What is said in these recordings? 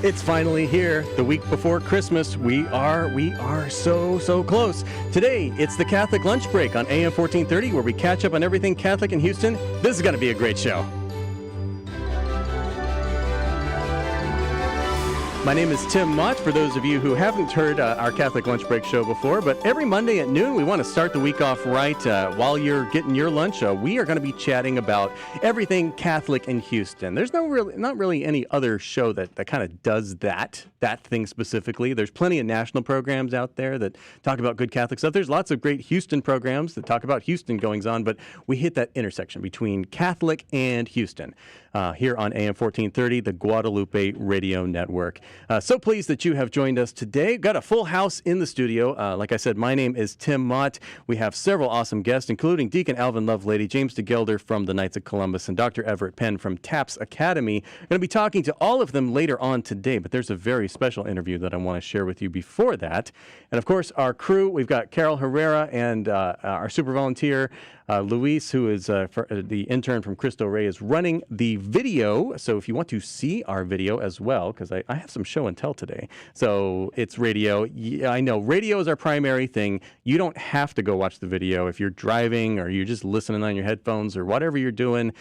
It's finally here, the week before Christmas. We are so close. Today, it's the Catholic Lunch Break on AM 1430, where we catch up on everything Catholic in Houston. This is going to be a great show. My name is Tim Mott, for those of you who haven't heard our Catholic Lunch Break show before, but every Monday at noon, we want to start the week off right. While you're getting your lunch, we are going to be chatting about everything Catholic in Houston. There's not really any other show that kind of does that thing specifically. There's plenty of national programs out there that talk about good Catholic stuff. There's lots of great Houston programs that talk about Houston goings-on, but we hit that intersection between Catholic and Houston here on AM 1430, the Guadalupe Radio Network. So pleased that you have joined us today. Got a full house in the studio. Like I said, my name is Tim Mott. We have several awesome guests, including Deacon Alvin Lovelady, James DeGelder from the Knights of Columbus, and Dr. Everett Penn from TAPS Academy. I'm going to be talking to all of them later on today, but there's a very special interview that I want to share with you before that. And of course, our crew, we've got Carol Herrera and our super volunteer, Luis, who is the intern from Cristo Rey, is running the video. So if you want to see our video as well, because I have some show and tell today. So it's radio. Yeah, I know radio is our primary thing. You don't have to go watch the video. If you're driving or you're just listening on your headphones or whatever you're doing,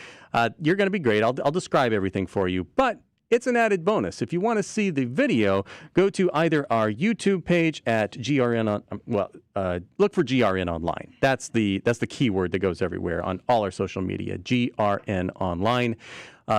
you're going to be great. I'll describe everything for you. But it's an added bonus. If you want to see the video, go to either our YouTube page at GRN look for GRN Online. That's the keyword that goes everywhere on all our social media, GRN Online.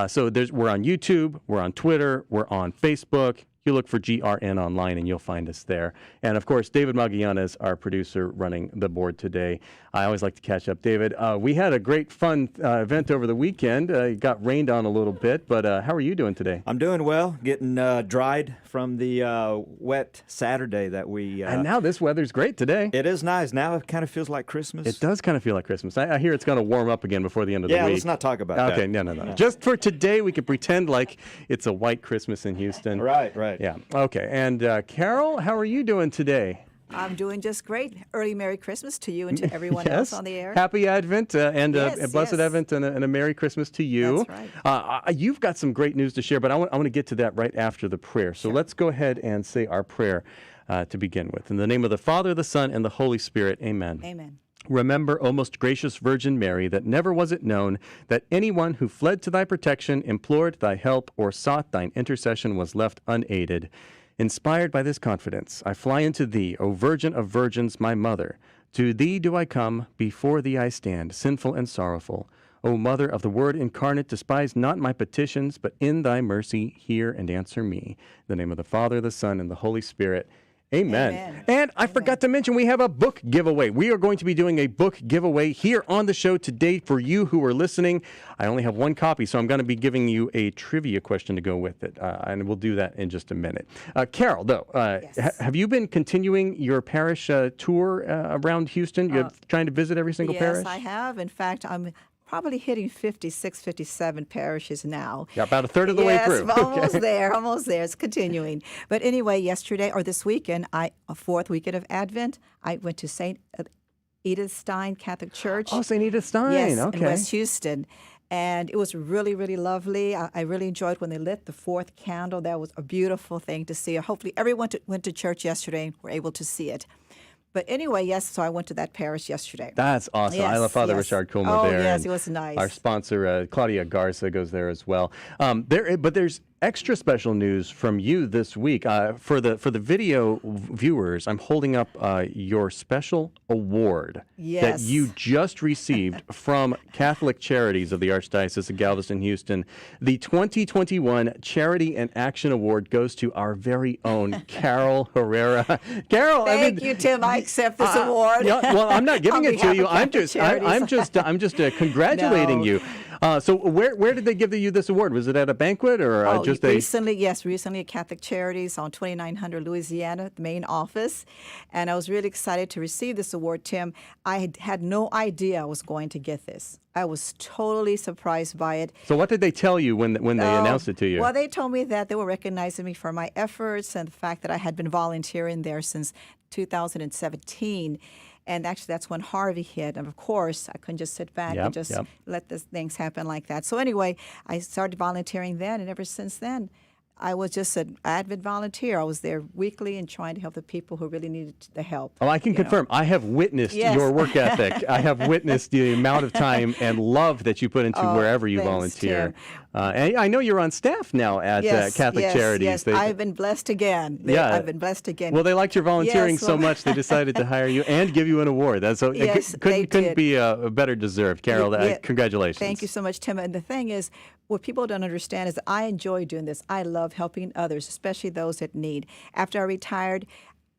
So we're on YouTube, we're on Twitter, we're on Facebook. You look for GRN Online and you'll find us there. And of course, David Magallanes, our producer, running the board today. I always like to catch up, David. We had a great fun event over the weekend. It got rained on a little bit, but how are you doing today? I'm doing well, getting dried from the wet Saturday that we... and now this weather's great today. It is nice. Now it kind of feels like Christmas. It does kind of feel like Christmas. I hear it's going to warm up again before the end of the week. Yeah, let's not talk about that. Okay, no. Just for today, we can pretend like it's a white Christmas in Houston. Right. Yeah, okay. And Carol, how are you doing today? I'm doing just great. Early Merry Christmas to you and to everyone else on the air. Happy Advent and a blessed Advent and a Merry Christmas to you. That's right. You've got some great news to share, but I want to get to that right after the prayer. So let's go ahead and say our prayer to begin with. In the name of the Father, the Son, and the Holy Spirit, amen. Amen. Remember, O most gracious Virgin Mary, that never was it known that anyone who fled to thy protection, implored thy help, or sought thine intercession was left unaided. Inspired by this confidence, I fly unto thee, O Virgin of Virgins, my mother. To thee do I come, before thee I stand, sinful and sorrowful. O Mother of the Word incarnate, despise not my petitions, but in thy mercy hear and answer me. In the name of the Father, the Son, and the Holy Spirit. Amen. And I forgot to mention, we have a book giveaway. We are going to be doing a book giveaway here on the show today for you who are listening. I only have one copy, so I'm going to be giving you a trivia question to go with it, and we'll do that in just a minute. Carol, though, Yes. Have you been continuing your parish tour around Houston? You're trying to visit every single parish? Yes, I have. In fact, I'm probably hitting 56, 57 parishes now. Yeah, about a third of the way through. Yes, almost there. It's continuing. But anyway, yesterday or this weekend, a fourth weekend of Advent, I went to St. Edith Stein Catholic Church. Oh, St. Edith Stein. Yes, okay. in West Houston. And it was really, really lovely. I really enjoyed when they lit the fourth candle. That was a beautiful thing to see. Hopefully everyone went to church yesterday and were able to see it. But anyway, yes, so I went to that parish yesterday. That's awesome. Yes, I love Father yes. Richard Comer there. Oh, yes, and it was nice. Our sponsor, Claudia Garza, goes there as well. But there's extra special news from you this week. For the video viewers, I'm holding up your special award that you just received from Catholic Charities of the Archdiocese of Galveston, Houston. The 2021 Charity and Action Award goes to our very own Carol Herrera. Carol, Thank you, Tim. I accept this award. Yeah, well, I'm not giving it to you. I'm just congratulating No. you. So where did they give you this award? Was it at a banquet or just a... Recently at Catholic Charities on 2900 Louisiana, the main office. And I was really excited to receive this award, Tim. I had no idea I was going to get this. I was totally surprised by it. So what did they tell you when they announced it to you? Well, they told me that they were recognizing me for my efforts and the fact that I had been volunteering there since 2017. And actually, that's when Harvey hit. And of course, I couldn't just sit back and just let these things happen like that. So anyway, I started volunteering then. And ever since then, I was just an Advent volunteer. I was there weekly and trying to help the people who really needed the help. Oh, I can confirm. I have witnessed Yes. your work ethic. I have witnessed the amount of time and love that you put into wherever you thanks, volunteer. Tim. And I know you're on staff now at Catholic Charities. Yes, I've been blessed again. I've been blessed again. Well, they liked your volunteering Yes, so well- much they decided to hire you and give you an award. That's so Yes, it they couldn't did. be better deserved, Carol. Yeah. Congratulations. Thank you so much, Tim. And the thing is, what people don't understand is that I enjoy doing this. I love helping others, especially those that need. After I retired,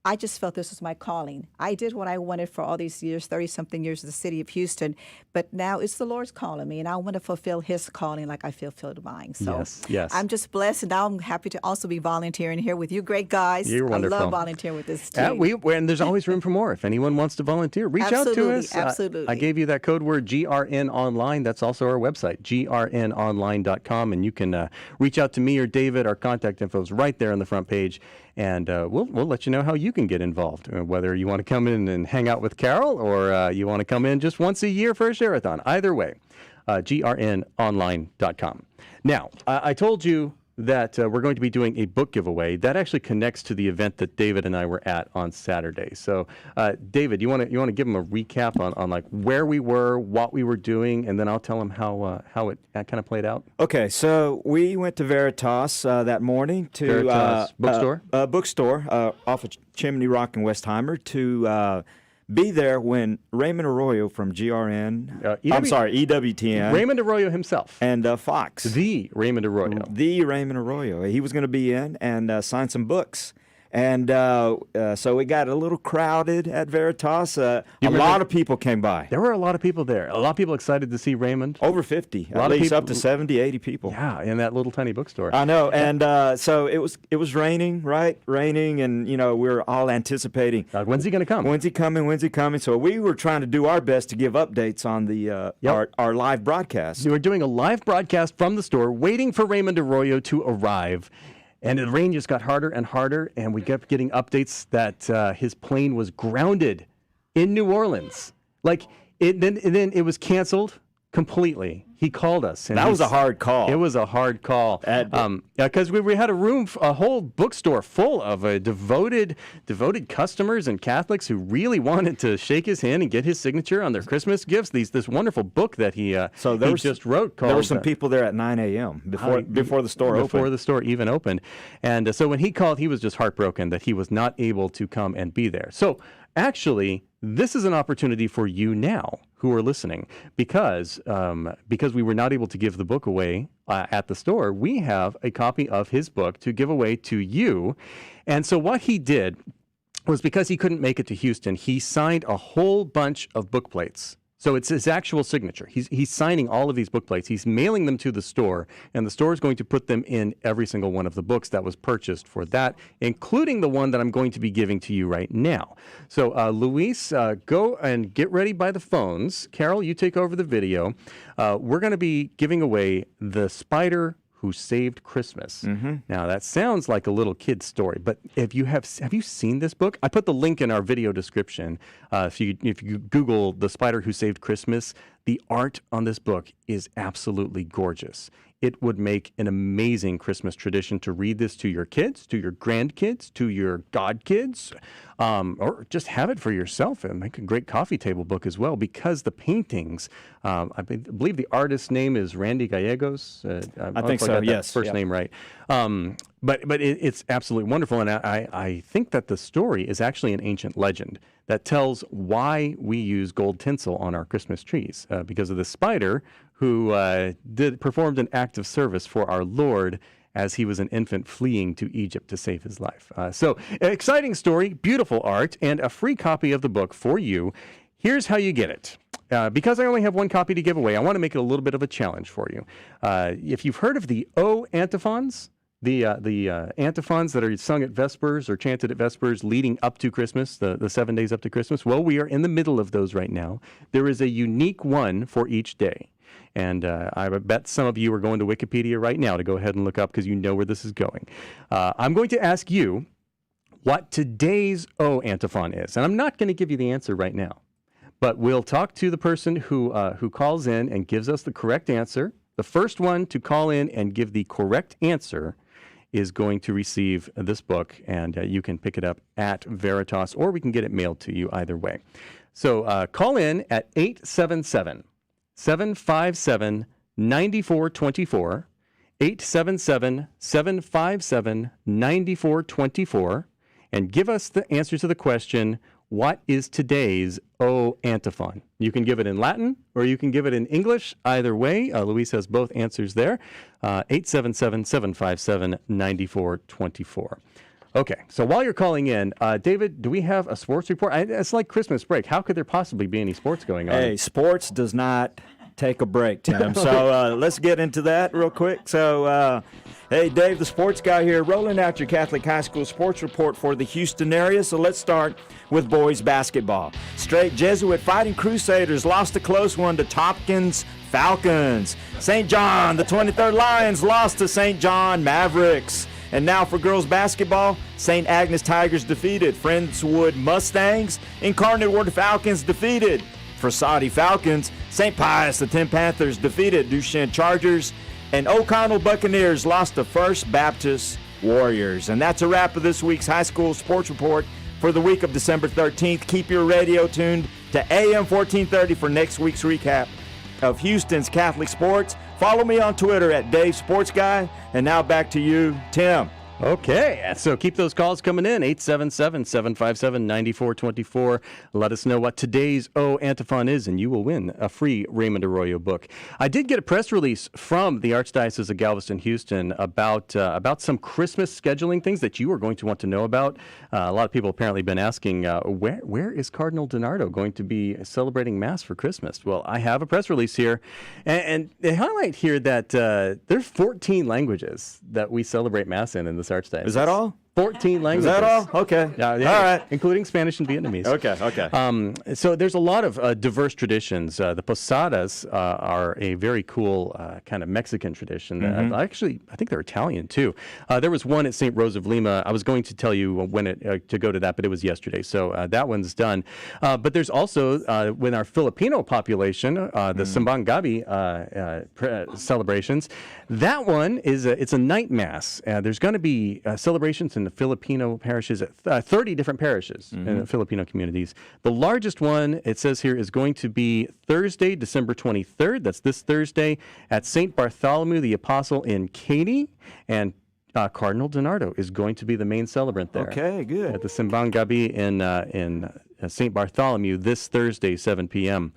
I just felt this was my calling. I did what I wanted for all these years, 30-something years in the city of Houston, but now it's the Lord's calling me, and I want to fulfill His calling like I fulfilled mine. So Yes. I'm just blessed, and now I'm happy to also be volunteering here with you great guys. You're wonderful. I love volunteering with this team. And there's always room for more. If anyone wants to volunteer, reach out to Absolutely, us. absolutely. I gave you that code word, GRN Online. That's also our website, grnonline.com, and you can reach out to me or David. Our contact info is right there on the front page. And we'll let you know how you can get involved, whether you want to come in and hang out with Carol or you want to come in just once a year for a share-a-thon. Either way, grnonline.com. Now, I told you that we're going to be doing a book giveaway. That actually connects to the event that David and I were at on Saturday. So, David, you want to give them a recap on like where we were, what we were doing, and then I'll tell them how it kind of played out. Okay, so we went to Veritas that morning to Veritas bookstore? Off of Chimney Rock in Westheimer to be there when Raymond Arroyo from EWTN. Raymond Arroyo himself. And Fox. The Raymond Arroyo. The Raymond Arroyo. He was going to be in and sign some books. And so it got a little crowded at Veritas. A lot of people came by. There were a lot of people there. A lot of people excited to see Raymond. Over 50. A lot at of least people, up to 70, 80 people. Yeah, in that little tiny bookstore. I know. And so it was raining, right? Raining, and, we were all anticipating. When's he going to come? When's he coming? When's he coming? So we were trying to do our best to give updates on the our live broadcast. We were doing a live broadcast from the store, waiting for Raymond Arroyo to arrive. And the rain just got harder and harder, and we kept getting updates that his plane was grounded in New Orleans. Then it was canceled completely. He called us. And that was a hard call. It was a hard call. Because we had a whole bookstore full of devoted customers and Catholics who really wanted to shake his hand and get his signature on their Christmas gifts. This wonderful book that he just wrote. Called, there were some people there at 9 a.m. before the store opened. Before the store even opened. And so when he called, he was just heartbroken that he was not able to come and be there. So actually, this is an opportunity for you now who are listening, because we were not able to give the book away at the store. We have a copy of his book to give away to you. And so what he did was, because he couldn't make it to Houston, he signed a whole bunch of book plates. So it's his actual signature. He's signing all of these book plates. He's mailing them to the store, and the store is going to put them in every single one of the books that was purchased for that, including the one that I'm going to be giving to you right now. So, Luis, go and get ready by the phones. Carol, you take over the video. We're going to be giving away The Spider Who Saved Christmas. Mm-hmm. Now, that sounds like a little kid's story, but have you seen this book? I put the link in our video description. If you Google The Spider Who Saved Christmas, the art on this book is absolutely gorgeous. It would make an amazing Christmas tradition to read this to your kids, to your grandkids, to your godkids, or just have it for yourself and make a great coffee table book as well, because the paintings, I believe the artist's name is Randy Gallegos. I think so, yes. First name right. But it's absolutely wonderful, and I think that the story is actually an ancient legend that tells why we use gold tinsel on our Christmas trees, because of the spider who performed an act of service for our Lord as he was an infant fleeing to Egypt to save his life. So, exciting story, beautiful art, and a free copy of the book for you. Here's how you get it. Because I only have one copy to give away, I want to make it a little bit of a challenge for you. If you've heard of the O antiphons, the antiphons that are sung at Vespers or chanted at Vespers leading up to Christmas, the 7 days up to Christmas, well, we are in the middle of those right now. There is a unique one for each day. And I bet some of you are going to Wikipedia right now to go ahead and look up, because you know where this is going. I'm going to ask you what today's O antiphon is. And I'm not going to give you the answer right now, but we'll talk to the person who calls in and gives us the correct answer. The first one to call in and give the correct answer is going to receive this book, and you can pick it up at Veritas, or we can get it mailed to you either way. So call in at 877-757-9424, 877-757-9424, and give us the answer to the question, what is today's O antiphon? You can give it in Latin or you can give it in English. Either way, Luis has both answers there. 877-757-9424. Okay, so while you're calling in, David, do we have a sports report? It's like Christmas break. How could there possibly be any sports going on? Hey, sports does not take a break, Tim. So let's get into that real quick. So, hey, Dave, the sports guy here, rolling out your Catholic high school sports report for the Houston area. So let's start with boys basketball. Straight Jesuit Fighting Crusaders lost a close one to Tompkins Falcons. St. John, the 23rd Lions, lost to St. John Mavericks. And now for girls basketball, St. Agnes Tigers defeated Friendswood Mustangs. Incarnate Word Falcons defeated for Saudi Falcons. St. Pius, the 10 Panthers defeated Duchesne Chargers. And O'Connell Buccaneers lost to First Baptist Warriors. And that's a wrap of this week's high school sports report for the week of December 13th. Keep your radio tuned to AM 1430 for next week's recap of Houston's Catholic sports. Follow me on Twitter at Dave Sports Guy. And now back to you, Tim. Okay, so keep those calls coming in, 877-757-9424. Let us know what today's O antiphon is, and you will win a free Raymond Arroyo book. I did get a press release from the Archdiocese of Galveston, Houston, about some Christmas scheduling things that you are going to want to know about. A lot of people apparently been asking, where is Cardinal DiNardo going to be celebrating Mass for Christmas? Well, I have a press release here, and they highlight here that there's 14 languages that we celebrate Mass in this Archdiocese. Is that all? 14 languages. Is that all? Okay. Yeah, all right. Including Spanish and Vietnamese. Okay. So there's a lot of diverse traditions. The Posadas are a very cool kind of Mexican tradition. Actually, I think they're Italian too. There was one at St. Rose of Lima. I was going to tell you when to go to that, but it was yesterday. So that one's done. But there's also, with our Filipino population, the Simbang Gabi celebrations. That one is it's a night mass. There's going to be celebrations in the Filipino parishes at 30 different parishes in the Filipino communities. The largest one, it says here, is going to be Thursday, December 23rd. That's this Thursday at St. Bartholomew the Apostle in Katy. And Cardinal DiNardo is going to be the main celebrant there. Okay, good. At the Simbang Gabi in St. Bartholomew this Thursday, 7 p.m.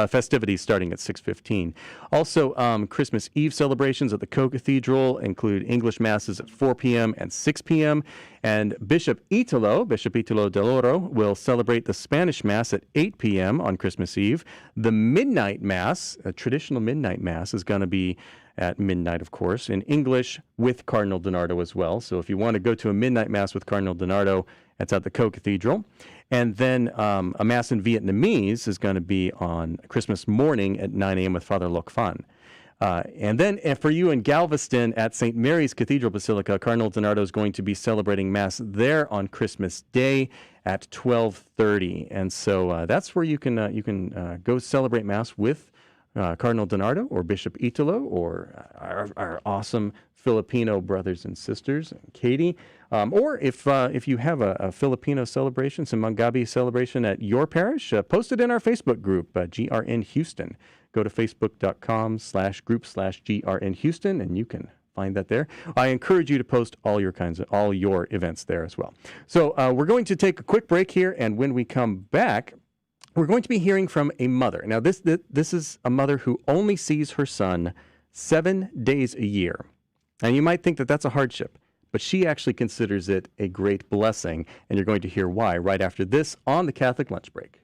Festivities starting at 6:15. Also, Christmas Eve celebrations at the Cathedral include English Masses at 4 p.m. and 6 p.m. And Bishop Italo del Oro, will celebrate the Spanish Mass at 8 p.m. on Christmas Eve. The Midnight Mass, a traditional Midnight Mass, is going to be at midnight, of course, in English with Cardinal DiNardo as well. So if you want to go to a Midnight Mass with Cardinal DiNardo, it's at the Cathedral. And then a Mass in Vietnamese is going to be on Christmas morning at 9 a.m. with Father Loc Phan. And then for you in Galveston at St. Mary's Cathedral Basilica, Cardinal DiNardo is going to be celebrating Mass there on Christmas Day at 12:30. And so that's where you can go celebrate Mass with Cardinal DiNardo or Bishop Italo or our awesome Filipino brothers and sisters, Katie. Or if you have a Filipino celebration, some Mangabi celebration at your parish, post it in our Facebook group, GRN Houston. Go to facebook.com/group/GRN Houston, and you can find that there. I encourage you to post all your events there as well. So we're going to take a quick break here, and when we come back, we're going to be hearing from a mother. Now, this is a mother who only sees her son 7 days a year. And you might think that that's a hardship, but she actually considers it a great blessing, and you're going to hear why right after this on the Catholic Lunch Break.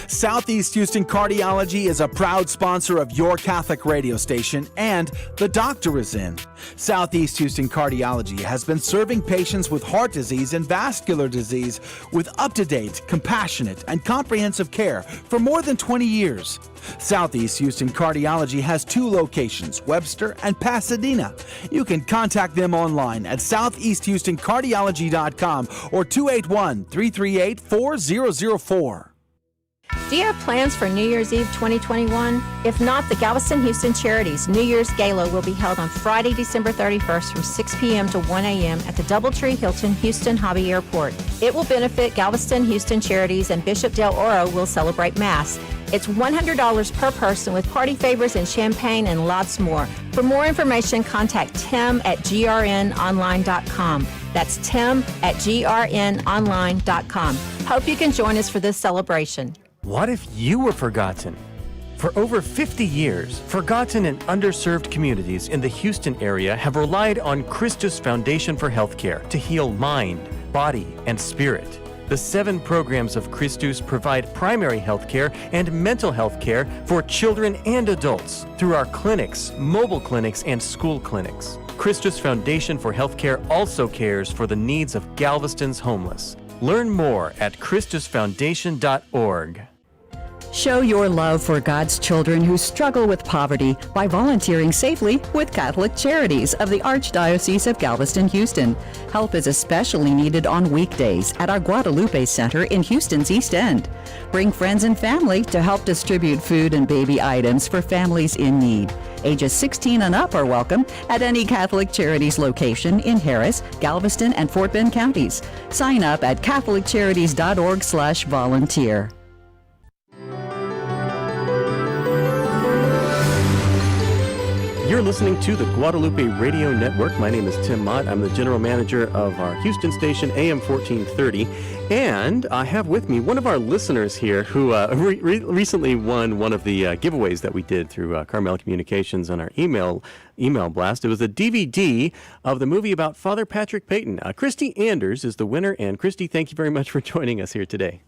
Southeast Houston Cardiology is a proud sponsor of your Catholic radio station, and the doctor is in. Southeast Houston Cardiology has been serving patients with heart disease and vascular disease with up-to-date, compassionate, and comprehensive care for more than 20 years. Southeast Houston Cardiology has 2 locations, Webster and Pasadena. You can contact them online at southeasthoustancardiology.com or 281-338-4004. Do you have plans for New Year's Eve 2021? If not, the Galveston Houston Charities New Year's Gala will be held on Friday, December 31st from 6 p.m. to 1 a.m. at the Doubletree Hilton Houston Hobby Airport. It will benefit Galveston Houston Charities, and Bishop Del Oro will celebrate Mass. It's $100 per person with party favors and champagne and lots more. For more information, contact Tim at grnonline.com. That's Tim at grnonline.com. Hope you can join us for this celebration. What if you were forgotten? For over 50 years, forgotten and underserved communities in the Houston area have relied on Christus Foundation for Healthcare to heal mind, body, and spirit. The 7 programs of Christus provide primary health care and mental health care for children and adults through our clinics, mobile clinics, and school clinics. Christus Foundation for Healthcare also cares for the needs of Galveston's homeless. Learn more at christusfoundation.org. Show your love for God's children who struggle with poverty by volunteering safely with Catholic Charities of the Archdiocese of Galveston, Houston. Help is especially needed on weekdays at our Guadalupe Center in Houston's East End. Bring friends and family to help distribute food and baby items for families in need. Ages 16 and up are welcome at any Catholic Charities location in Harris, Galveston, and Fort Bend counties. Sign up at catholiccharities.org/volunteer. You're listening to the Guadalupe Radio Network. My name is Tim Mott. I'm the general manager of our Houston station, AM 1430. And I have with me one of our listeners here who recently won one of the giveaways that we did through Carmel Communications on our email blast. It was a DVD of the movie about Father Patrick Peyton. Christy Anders is the winner. And Christy, thank you very much for joining us here today.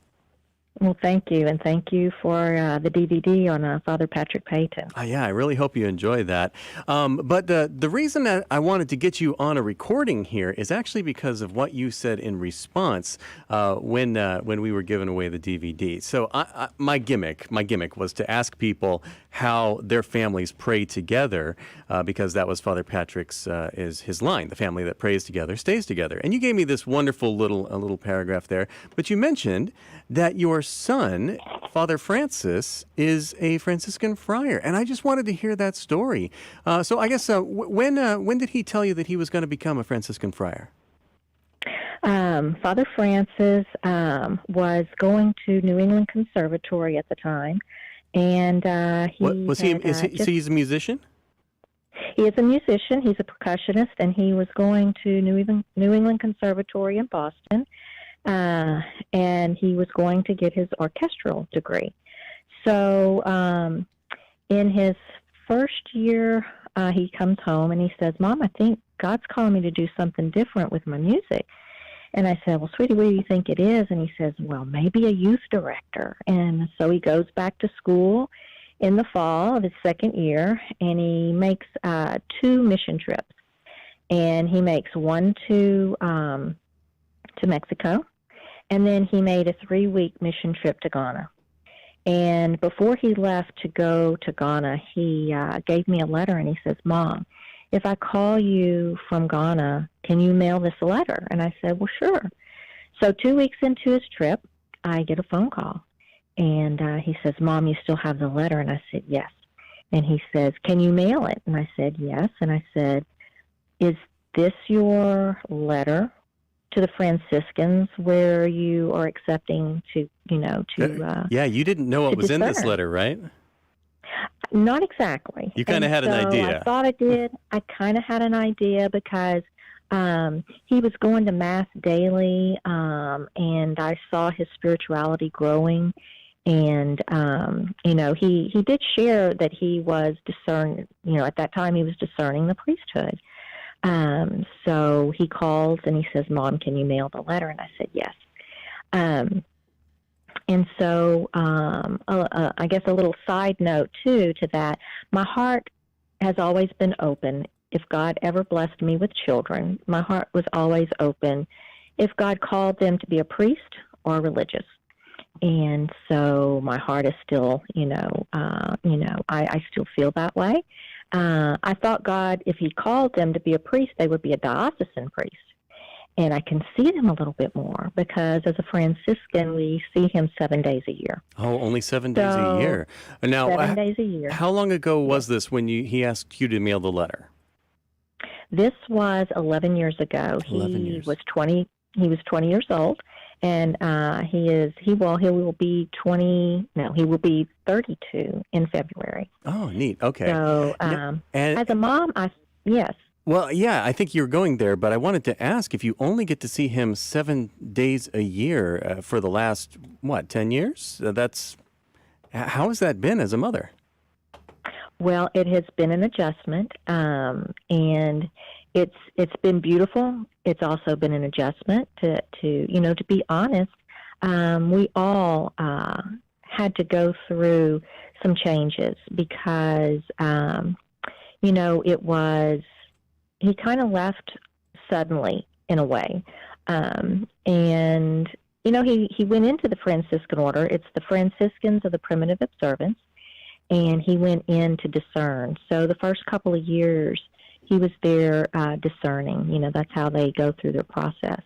Well, thank you, and thank you for the DVD on Father Patrick Peyton. Yeah, I really hope you enjoy that. But the reason that I wanted to get you on a recording here is actually because of what you said in response when we were giving away the DVD. So my gimmick was to ask people how their families pray together, because that was Father Patrick's is his line: "The family that prays together stays together." And you gave me this wonderful little paragraph there, but you mentioned that your son, Father Francis, is a Franciscan friar, and I just wanted to hear that story. So I guess when did he tell you that he was going to become a Franciscan friar? Father Francis was going to New England Conservatory at the time, and he's a musician? He is a musician. He's a percussionist, and he was going to New England Conservatory in Boston. And he was going to get his orchestral degree. So in his first year, he comes home and he says, "Mom, I think God's calling me to do something different with my music." And I said, "Well, sweetie, what do you think it is?" And he says, "Well, maybe a youth director." And so he goes back to school in the fall of his second year, and he makes 2 mission trips. And he makes one to Mexico, and then he made a 3-week mission trip to Ghana. And before he left to go to Ghana, he gave me a letter, and he says, "Mom, if I call you from Ghana, can you mail this letter?" And I said, "Well, sure." So 2 weeks into his trip, I get a phone call, and he says, "Mom, you still have the letter?" And I said, "Yes." And he says, "Can you mail it?" And I said, "Yes." And I said, "Is this your letter to the Franciscans where you are accepting to, yeah, you didn't know what was in this letter, right? Not exactly. You kind of had an idea. I thought I did. I kind of had an idea because he was going to Mass daily, and I saw his spirituality growing. And, he did share that he was discerning, at that time he was discerning the priesthood. So he calls and he says, "Mom, can you mail the letter?" And I said, "Yes." And so I guess a little side note, too, to that, my heart has always been open. If God ever blessed me with children, my heart was always open if God called them to be a priest or religious. And so my heart is still, I still feel that way. I thought God, if he called them to be a priest, they would be a diocesan priest. and I can see him a little bit more because as a Franciscan, we see him 7 days a year. Oh, only 7 days a year. Now, 7 days a year. How long ago was this when he asked you to mail the letter? This was 11 years ago. 11 years. He was 20 years old, and he will be 32 in February. Oh, neat. Okay. So, and as a mom, yes. Well, yeah, I think you're going there, but I wanted to ask if you only get to see him 7 days a year for the last, 10 years? How has that been as a mother? Well, it has been an adjustment, and it's been beautiful. It's also been an adjustment to be honest. We all had to go through some changes because, he kind of left suddenly in a way. And, he went into the Franciscan order. It's the Franciscans of the Primitive Observance, and he went in to discern. So the first couple of years, he was there discerning. That's how they go through their process.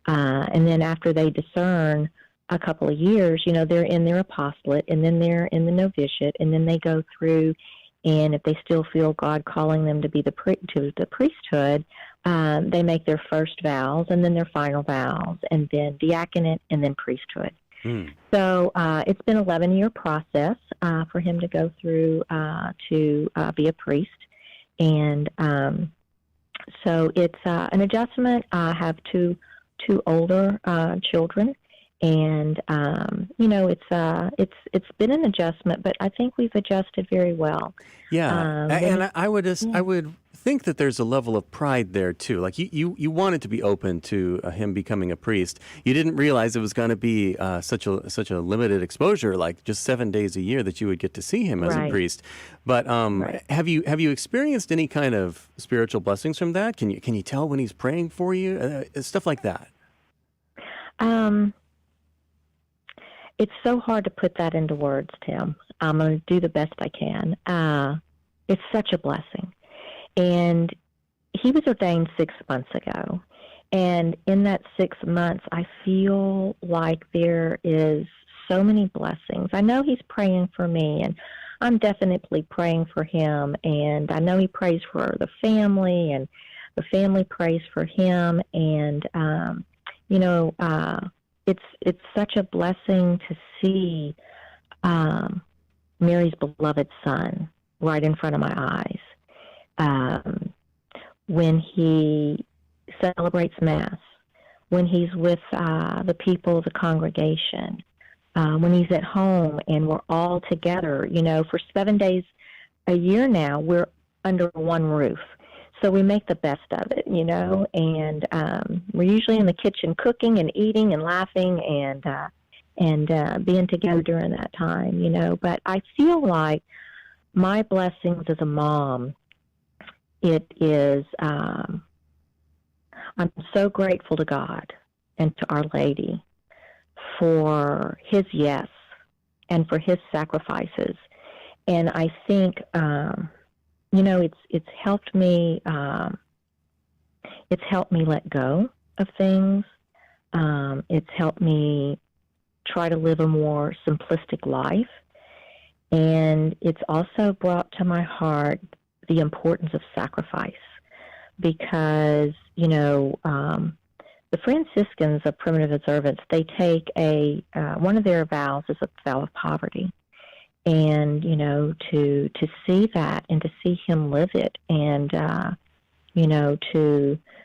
And then after they discern a couple of years, they're in their apostolate, and then they're in the novitiate, and then they go through. And if they still feel God calling them to be the priesthood, they make their first vows, and then their final vows, and then diaconate, and then priesthood. So it's been an 11-year process for him to go through to be a priest. And so it's an adjustment. I have two older children, and it's been an adjustment, but I think we've adjusted very well. Yeah, and I would think that there's a level of pride there too. Like you wanted to be open to him becoming a priest. You didn't realize it was going to be such a limited exposure, like just 7 days a year that you would get to see him as a priest. But have you experienced any kind of spiritual blessings from that? Can you tell when he's praying for you? Stuff like that. It's so hard to put that into words, Tim. I'm going to do the best I can. It's such a blessing. And he was ordained 6 months ago. And in that 6 months, I feel like there is so many blessings. I know he's praying for me, and I'm definitely praying for him. And I know he prays for the family, and the family prays for him. And, it's such a blessing to see Mary's beloved son right in front of my eyes. When he celebrates Mass, when he's with the people of the congregation, when he's at home and we're all together, for 7 days a year now, we're under one roof. So we make the best of it, and we're usually in the kitchen cooking and eating and laughing and being together during that time, But I feel like my blessings as a mom, it is, I'm so grateful to God and to Our Lady for his yes and for his sacrifices. And I think, it's helped me. It's helped me let go of things. It's helped me try to live a more simplistic life, and it's also brought to my heart the importance of sacrifice, because the Franciscans of Primitive Observance, they take one of their vows is a vow of poverty. And, to see that and to see him live it and,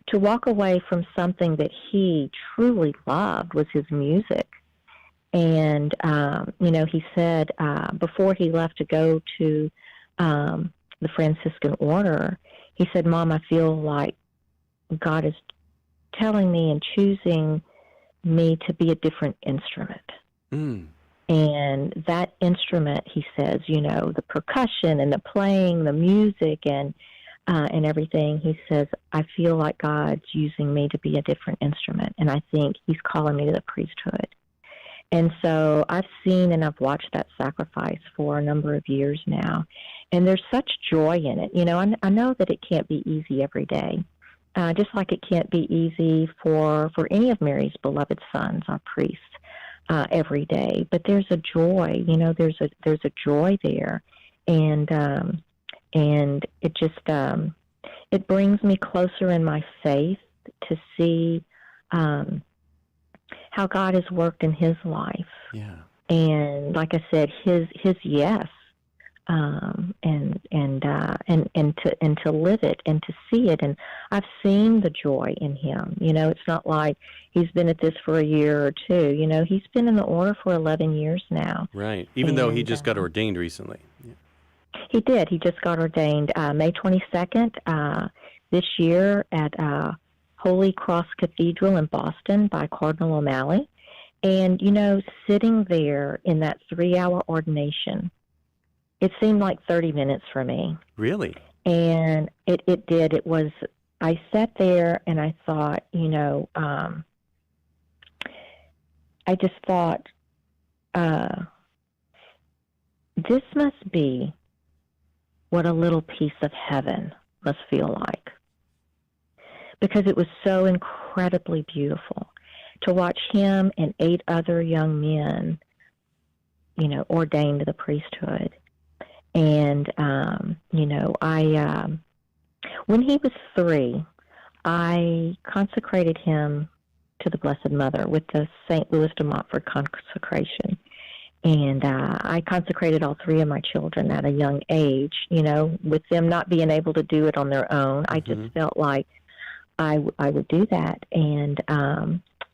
to walk away from something that he truly loved was his music. And, he said before he left to go to the Franciscan order, he said, Mom, I feel like God is telling me and choosing me to be a different instrument. And that instrument, he says, the percussion and the playing, the music and everything, he says, I feel like God's using me to be a different instrument, and I think he's calling me to the priesthood. And so I've seen and I've watched that sacrifice for a number of years now, and there's such joy in it. I know that it can't be easy every day, just like it can't be easy for any of Mary's beloved sons, our priests, every day. But there's a joy, there's a joy there, and it just it brings me closer in my faith to see how God has worked in his life. Yeah. And like I said, his yes, and to live it and to see it. And I've seen the joy in him. It's not like he's been at this for a year or two. He's been in the order for 11 years now. Right. Even though he just got ordained recently. Yeah. He did. He just got ordained May 22nd this year at Holy Cross Cathedral in Boston by Cardinal O'Malley. And, sitting there in that 3-hour ordination, it seemed like 30 minutes for me. Really? And it did. It was, I sat there and I thought, I just thought, this must be what a little piece of heaven must feel like. Because it was so incredibly beautiful to watch him and 8 other young men, ordained to the priesthood. And, when he was 3, I consecrated him to the Blessed Mother with the St. Louis de Montfort consecration. And I consecrated all 3 of my children at a young age, with them not being able to do it on their own. I just felt like I would do that.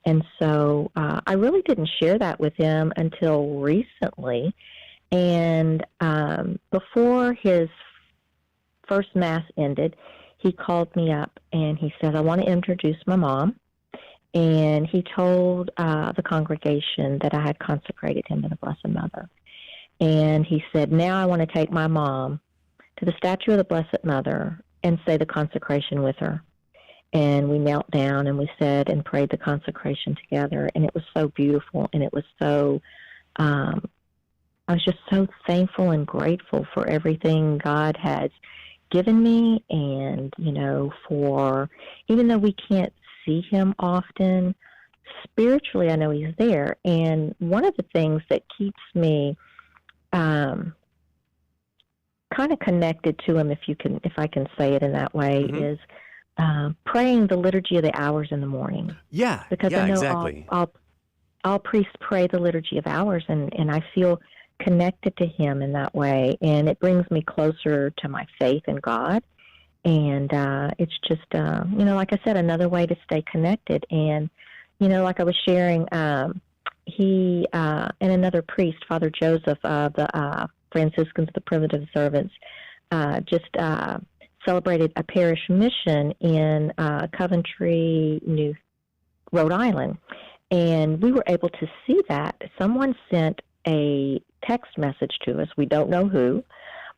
And so I really didn't share that with him until recently. And before his first Mass ended, he called me up and he said, I want to introduce my mom. And he told the congregation that I had consecrated him to the Blessed Mother. And he said, now I want to take my mom to the statue of the Blessed Mother and say the consecration with her. And we knelt down and we said and prayed the consecration together. And it was so beautiful. And it was so, I was just so thankful and grateful for everything God has given me. And, for, even though we can't see him often, spiritually I know he's there. And one of the things that keeps me kind of connected to him, if I can say it in that way, is praying the Liturgy of the Hours in the morning. Yeah, because I know exactly. all priests pray the Liturgy of Hours, and I feel connected to him in that way, and it brings me closer to my faith in God. And it's just, like I said, another way to stay connected. And, like I was sharing, he and another priest, Father Joseph of the Franciscans, the Primitive Servants, just celebrated a parish mission in Coventry, Rhode Island. And we were able to see that. Someone sent a text message to us. We don't know who,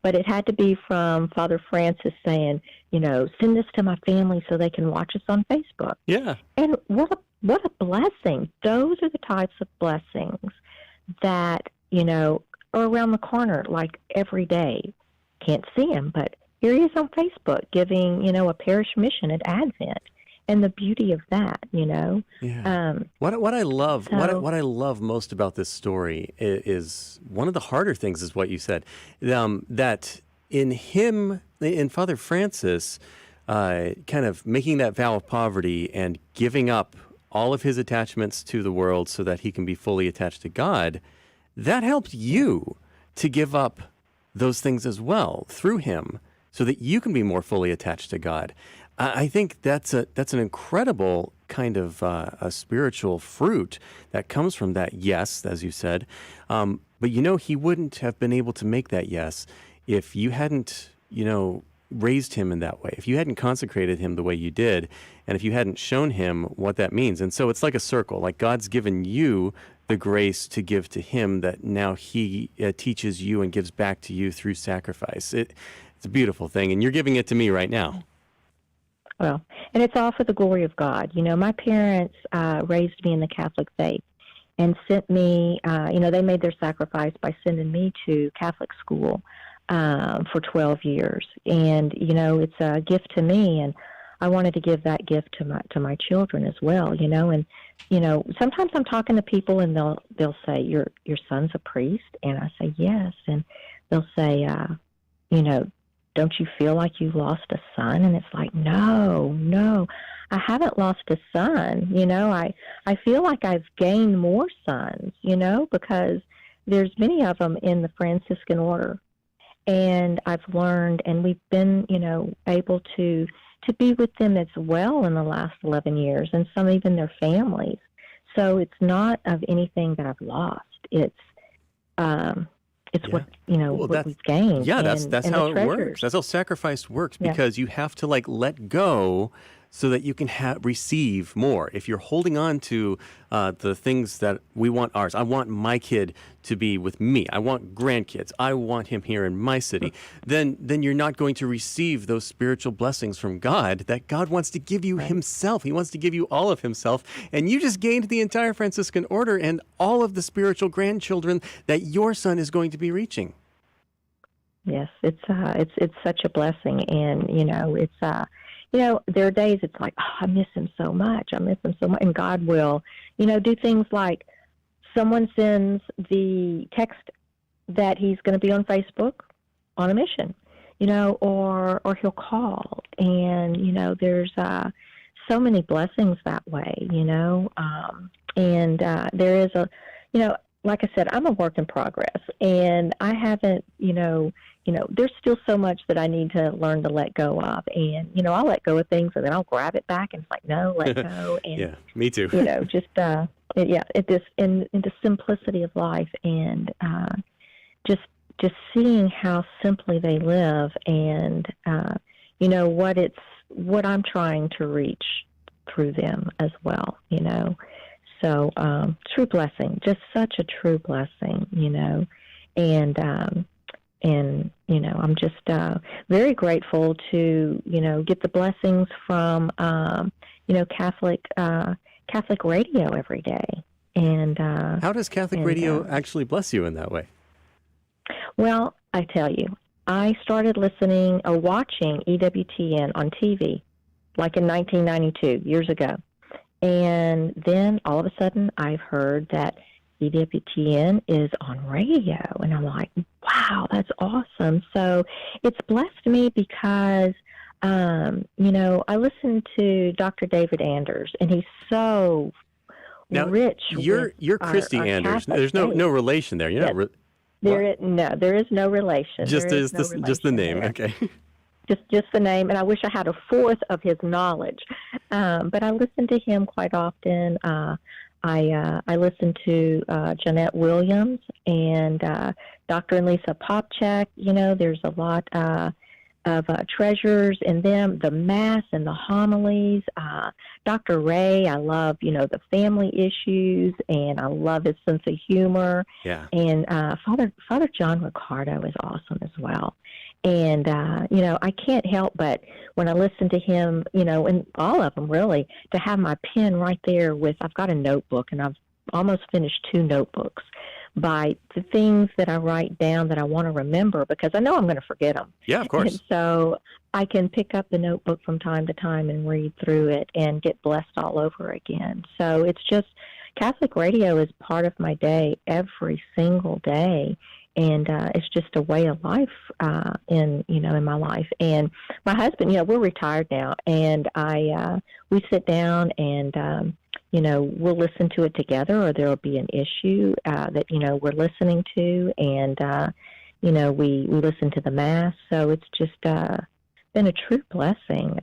but it had to be from Father Francis saying, send this to my family so they can watch us on Facebook. Yeah. And what a blessing. Those are the types of blessings that, are around the corner, like every day. Can't see him, but here he is on Facebook giving, a parish mission at Advent. And the beauty of that, Yeah. What I love, what I love most about this story is one of the harder things is what you said, that in Father Francis, kind of making that vow of poverty and giving up all of his attachments to the world so that he can be fully attached to God, that helped you to give up those things as well through him, so that you can be more fully attached to God. I think that's an incredible kind of a spiritual fruit that comes from that yes, as you said. But he wouldn't have been able to make that yes if you hadn't, raised him in that way, if you hadn't consecrated him the way you did, and if you hadn't shown him what that means. And so it's like a circle, like God's given you the grace to give to him that now he teaches you and gives back to you through sacrifice. It's a beautiful thing, and you're giving it to me right now. Well, and it's all for the glory of God. My parents raised me in the Catholic faith and sent me, they made their sacrifice by sending me to Catholic school for 12 years. And, it's a gift to me, and I wanted to give that gift to my children as well, and sometimes I'm talking to people and they'll say, your son's a priest, and I say yes, and they'll say, don't you feel like you've lost a son? And it's like, no, I haven't lost a son. I feel like I've gained more sons, because there's many of them in the Franciscan order. And I've learned, and we've been, able to be with them as well in the last 11 years, and some even their families. So it's not of anything that I've lost. It's what what we've gained. Yeah, that's how it works. That's how sacrifice works, because you have to let go so that you can receive more. If you're holding on to the things that we want ours, I want my kid to be with me, I want grandkids, I want him here in my city, then you're not going to receive those spiritual blessings from God that God wants to give you himself. He wants to give you all of himself. And you just gained the entire Franciscan order and all of the spiritual grandchildren that your son is going to be reaching. Yes, it's such a blessing. And, there are days it's like, I miss him so much. And God will, do things like someone sends the text that he's going to be on Facebook on a mission, or he'll call. And, there's so many blessings that way, and there is like I said, I'm a work in progress, and I haven't, there's still so much that I need to learn to let go of. And, I'll let go of things and then I'll grab it back and it's like, no, let go. And, yeah, me too. Just, in the simplicity of life, and just seeing how simply they live, and, what I'm trying to reach through them as well, So, true blessing, just such a true blessing, and I'm just very grateful to, get the blessings from, Catholic radio every day. And how does Catholic radio actually bless you in that way? Well, I tell you, I started listening or watching EWTN on TV, like in 1992, years ago. And then all of a sudden I've heard that EWTN is on radio. And I'm like, wow, that's awesome. So it's blessed me because, I listen to Dr. David Anders, and he's so rich. You're Christy Anders. Catholic There's no relation there. You're not. There is no relation. Just the name. There. Okay. Just the name, and I wish I had a fourth of his knowledge. But I listen to him quite often. I listen to Jeanette Williams and Dr. and Lisa Popchak. There's a lot of treasures in them, the Mass and the homilies. Dr. Ray, I love, the family issues, and I love his sense of humor. Yeah. And Father John Ricardo is awesome as well. And, I can't help but when I listen to him, and all of them really, to have my pen right there I've got a notebook, and I've almost finished 2 notebooks by the things that I write down that I want to remember, because I know I'm going to forget them. Yeah, of course. And so I can pick up the notebook from time to time and read through it and get blessed all over again. So it's just, Catholic radio is part of my day every single day. And it's just a way of life in my life. And my husband, we're retired now, and we sit down and we'll listen to it together, or there'll be an issue that we're listening to, and we listen to the Mass. So it's just been a true blessing.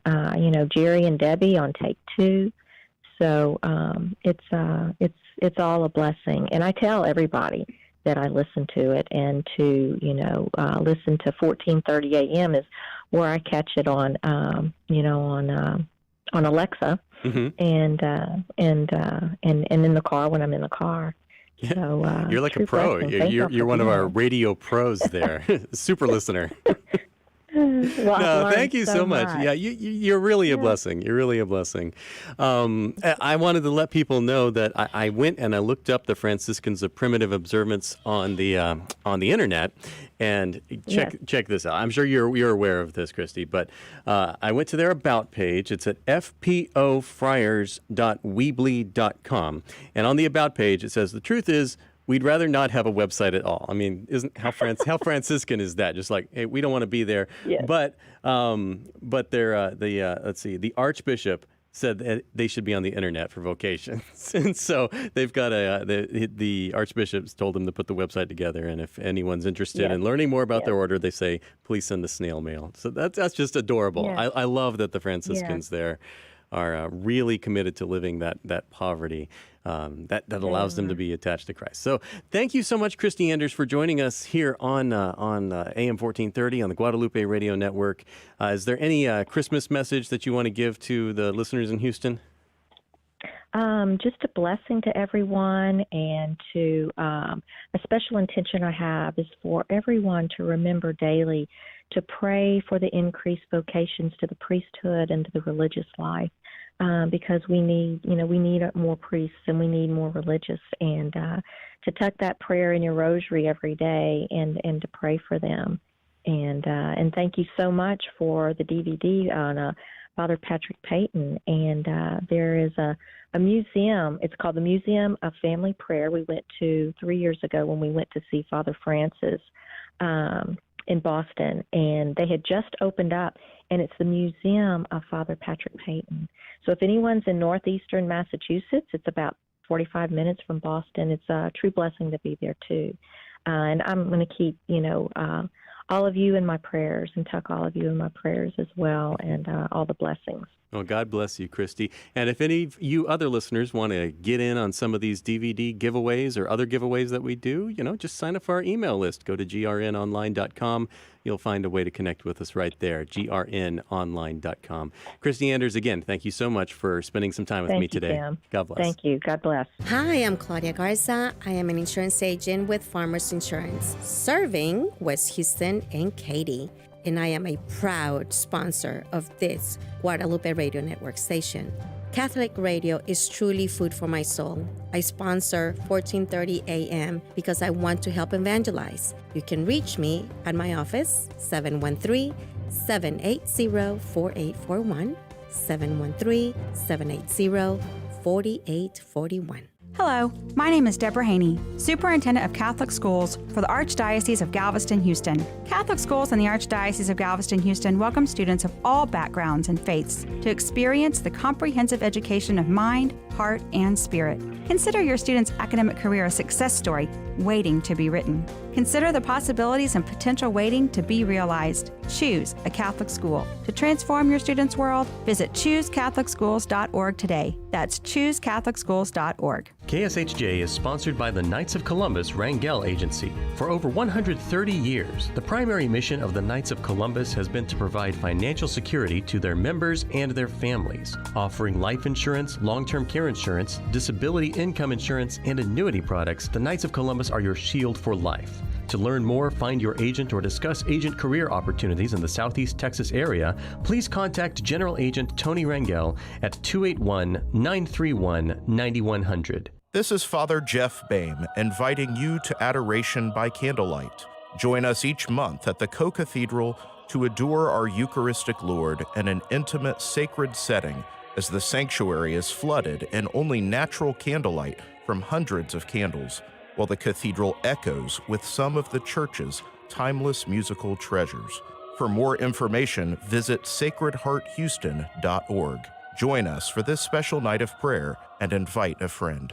Jerry and Debbie on take 2. So it's all a blessing, and I tell everybody that I listen to it, and to listen to 1430 a.m. is where I catch it on on Alexa, mm-hmm. and in the car when I'm in the car. Yeah. So you're like a pro. You're one of our radio pros there. Super listener. Well, thank you so much. Yeah, you're really a blessing. You're really a blessing. I wanted to let people know that I went and I looked up the Franciscans of Primitive Observance on the internet, and check this out. I'm sure you're aware of this, Christy, but I went to their about page. It's at fpofriars.weebly.com, and on the about page it says the truth is, we'd rather not have a website at all. I mean, how Franciscan is that? Just like, hey, we don't want to be there. Yes. But the Archbishop said that they should be on the internet for vocations, and so they've got the Archbishop's told them to put the website together. And if anyone's interested in learning more about their order, they say please send the snail mail. So that's just adorable. Yes. I love that the Franciscans there are really committed to living that poverty that allows them to be attached to Christ. So thank you so much, Christy Anders, for joining us here on AM 1430 on the Guadalupe Radio Network. Is there any Christmas message that you want to give to the listeners in Houston? Just a blessing to everyone, and to a special intention I have is for everyone to remember daily to pray for the increased vocations to the priesthood and to the religious life, because we need more priests and we need more religious, and to tuck that prayer in your rosary every day and to pray for them. And thank you so much for the DVD on Father Patrick Peyton. And there is a museum. It's called the Museum of Family Prayer. We went to 3 years ago when we went to see Father Francis in Boston, and they had just opened up, and it's the Museum of Father Patrick Peyton. So if anyone's in northeastern Massachusetts, it's about 45 minutes from Boston. It's a true blessing to be there too. And I'm going to keep, all of you in my prayers, and tuck all of you in my prayers as well, and all the blessings. Well, God bless you, Christy. And if any of you other listeners want to get in on some of these DVD giveaways or other giveaways that we do, just sign up for our email list. Go to grnonline.com. You'll find a way to connect with us right there, grnonline.com. Christy Anders, again, thank you so much for spending some time with me today. Tim. God bless. Thank you. God bless. Hi, I'm Claudia Garza. I am an insurance agent with Farmers Insurance, serving West Houston and Katy. And I am a proud sponsor of this Guadalupe Radio Network station. Catholic radio is truly food for my soul. I sponsor 1430 AM because I want to help evangelize. You can reach me at my office, 713-780-4841, 713-780-4841. Hello, my name is Deborah Haney, Superintendent of Catholic Schools for the Archdiocese of Galveston, Houston. Catholic Schools in the Archdiocese of Galveston, Houston welcome students of all backgrounds and faiths to experience the comprehensive education of mind, heart, and spirit. Consider your student's academic career a success story waiting to be written. Consider the possibilities and potential waiting to be realized. Choose a Catholic school. To transform your student's world, visit choosecatholicschools.org today. That's choosecatholicschools.org. KSHJ is sponsored by the Knights of Columbus Rangel Agency. For over 130 years, the primary mission of the Knights of Columbus has been to provide financial security to their members and their families, offering life insurance, long-term care insurance, disability income insurance, and annuity products. The Knights of Columbus are your shield for life. To learn more, find your agent, or discuss agent career opportunities in the Southeast Texas area, please contact General Agent Tony Rangel at 281-931-9100. This is Father Jeff Boehm inviting you to Adoration by Candlelight. Join us each month at the Co-Cathedral to adore our Eucharistic Lord in an intimate, sacred setting as the sanctuary is flooded in only natural candlelight from hundreds of candles, while the cathedral echoes with some of the church's timeless musical treasures. For more information, visit sacredhearthouston.org. Join us for this special night of prayer and invite a friend.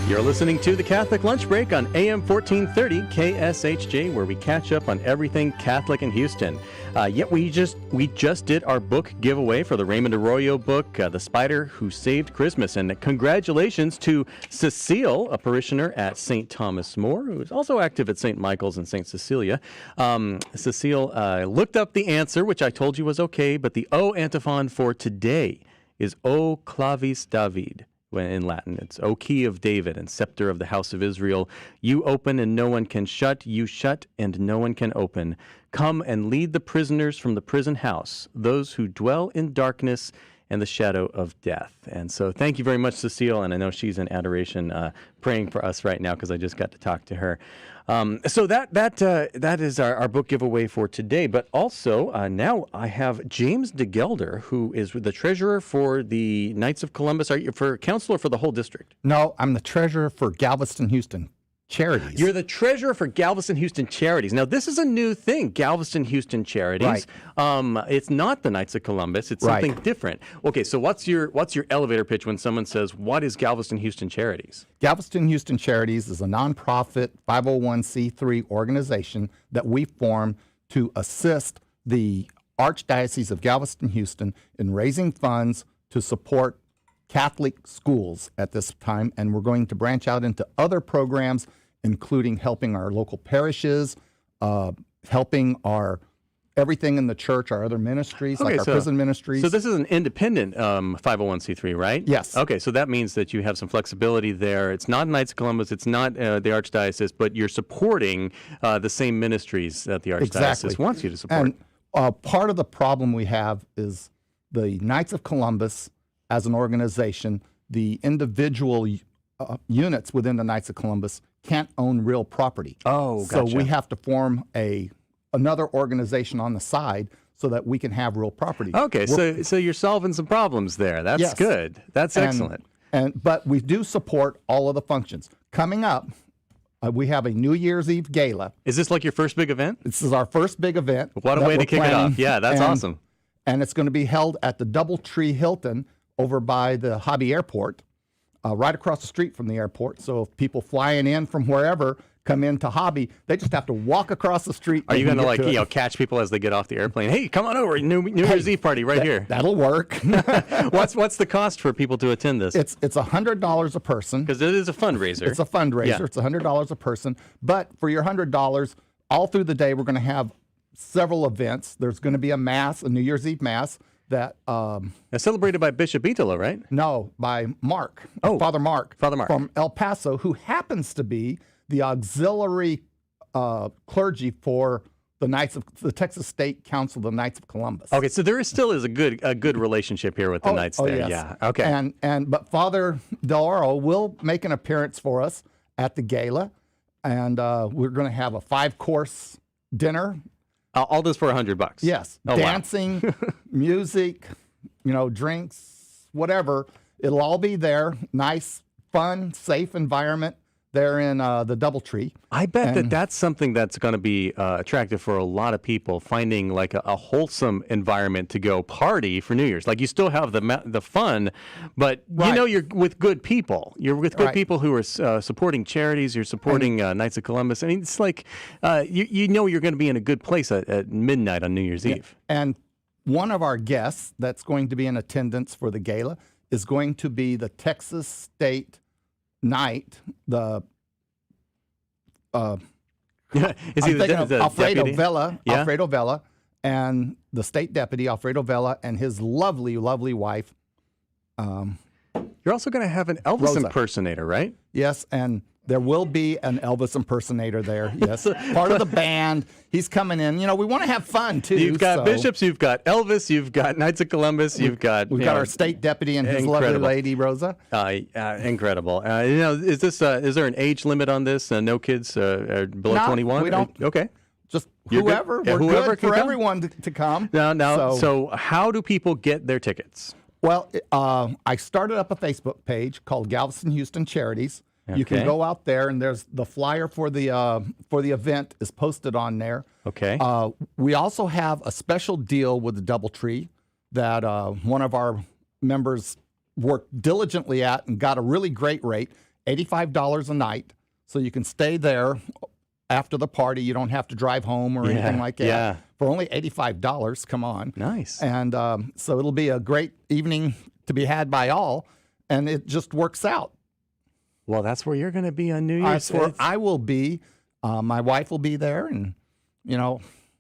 You're listening to the Catholic Lunch Break on AM 1430 KSHJ, where we catch up on everything Catholic in Houston. We just did our book giveaway for the Raymond Arroyo book, The Spider Who Saved Christmas. And congratulations to Cecile, a parishioner at St. Thomas More, who is also active at St. Michael's and St. Cecilia. Cecile looked up the answer, which I told you was okay, but the O antiphon for today is O Clavis David. in Latin. It's O key of David and scepter of the house of Israel. You open and no one can shut. You shut and no one can open. Come and lead the prisoners from the prison house, those who dwell in darkness and the shadow of death. And so thank you very much, Cecile. And I know she's in adoration praying for us right now because I just got to talk to her. So that is our book giveaway for today. But also now I have James DeGelder, who is the treasurer for the Knights of Columbus. Are you for council or for the whole district? No, I'm the treasurer for Galveston, Houston Charities. You're the treasurer for Galveston Houston Charities. Now, this is a new thing, Galveston Houston Charities. Right. It's not the Knights of Columbus. It's something different. Okay, so what's your elevator pitch when someone says, what is Galveston Houston Charities? Galveston Houston Charities is a nonprofit 501c3 organization that we formed to assist the Archdiocese of Galveston Houston in raising funds to support Catholic schools at this time, and we're going to branch out into other programs, including helping our local parishes, helping our everything in the church, our other ministries, like our prison ministries. So this is an independent 501c3, right? Yes. Okay, so that means that you have some flexibility there. It's not Knights of Columbus, it's not the Archdiocese, but you're supporting the same ministries that the Archdiocese wants you to support. And part of the problem we have is the Knights of Columbus as an organization, the individual units within the Knights of Columbus can't own real property. Oh, gotcha. So we have to form another organization on the side so that we can have real property. Okay, so you're solving some problems there. That's good. That's excellent. But we do support all of the functions. Coming up, we have a New Year's Eve Gala. Is this like your first big event? This is our first big event. What a way to kick it off. Yeah, that's awesome. And it's going to be held at the DoubleTree Hilton over by the Hobby Airport, right across the street from the airport. So if people flying in from wherever come into Hobby, they just have to walk across the street. Are you going to catch people as they get off the airplane? Hey, come on over, New Year's Eve party right here. That'll work. What's the cost for people to attend this? It's $100 a person. Because it is a fundraiser. It's a fundraiser. Yeah. It's $100 a person. But for your $100, all through the day, we're going to have several events. There's going to be a mass, a New Year's Eve mass. That celebrated by Bishop Italo, right? No, by Mark. Father Mark. Father Mark from El Paso, who happens to be the auxiliary clergy for the Texas State Council of the Knights of Columbus. Okay, so there still is a good relationship here with the Knights there. Yes. Yeah. Okay. But Father Del Oro will make an appearance for us at the gala, and we're going to have a 5-course dinner. All this for $100. Yes. Oh, dancing, wow. music, drinks, whatever. It'll all be there. Nice, fun, safe environment there in the DoubleTree. I bet that's something that's going to be attractive for a lot of people, finding like a wholesome environment to go party for New Year's. Like you still have the fun, but you're with good people. You're with good people who are supporting charities. You're supporting Knights of Columbus. I mean, it's like you're going to be in a good place at midnight on New Year's Eve. And one of our guests that's going to be in attendance for the gala is going to be the Texas State Knight, the is he the Alfredo deputy? Vela, Yeah? Alfredo Vela, and the state deputy Alfredo Vela and his lovely, lovely wife. You're also going to have an Elvis Rosa. impersonator, right? Yes, and there will be an Elvis impersonator there. Yes, part of the band. He's coming in. We want to have fun too. You've got bishops, you've got Elvis, you've got Knights of Columbus, we've got our state deputy and his lovely lady Rosa. Incredible. Is there an age limit on this? No kids below 21? We don't. Okay. Just You're whoever. good? We're whoever good can for come? everyone to come. So how do people get their tickets? Well, I started up a Facebook page called Galveston Houston Charities. Okay. You can go out there, and there's the flyer for the event is posted on there. Okay. We also have a special deal with the DoubleTree that one of our members worked diligently at and got a really great rate, $85 a night. So you can stay there after the party. You don't have to drive home or anything like that. Yeah. For only $85, come on. Nice. And so it'll be a great evening to be had by all, and it just works out. Well, that's where you're going to be on New Year's. That's where I will be. My wife will be there, and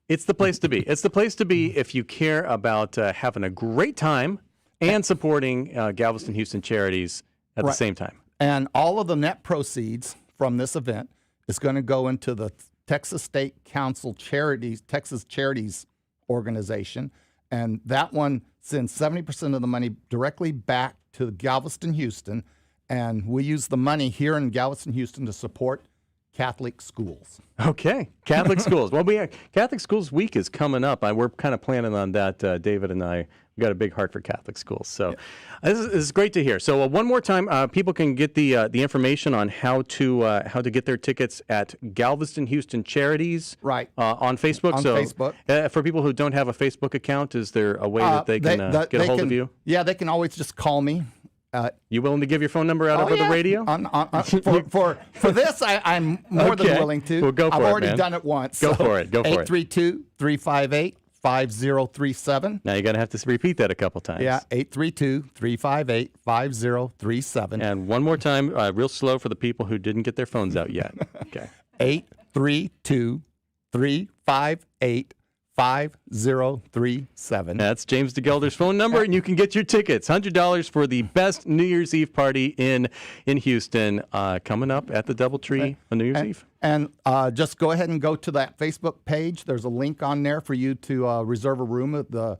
it's the place to be. It's the place to be if you care about having a great time and supporting Galveston Houston Charities at the same time. And all of the net proceeds from this event is going to go into the Texas State Council Charities, Texas Charities organization. And that one sends 70% of the money directly back to Galveston, Houston. And we use the money here in Galveston, Houston to support Catholic schools. Okay, Catholic schools. Well, Catholic Schools Week is coming up. We're kind of planning on that, David and I. We've got a big heart for Catholic schools. So this is great to hear. So one more time, people can get the information on how to get their tickets at Galveston Houston Charities on Facebook. On Facebook. For people who don't have a Facebook account, is there a way that they can get a hold of you? Yeah, they can always just call me. You willing to give your phone number out over the radio? For this, I'm more than willing to. Well, go for I've it, already man. done it once. Go for it. 832-358-5037. Now you're going to have to repeat that a couple times. Yeah, 832-358-5037. And one more time, real slow for the people who didn't get their phones out yet. Okay. 832-358-5037. That's James DeGelder's phone number, and you can get your tickets. $100 for the best New Year's Eve party in Houston coming up at the DoubleTree on New Year's Eve. And just go ahead and go to that Facebook page. There's a link on there for you to reserve a room at the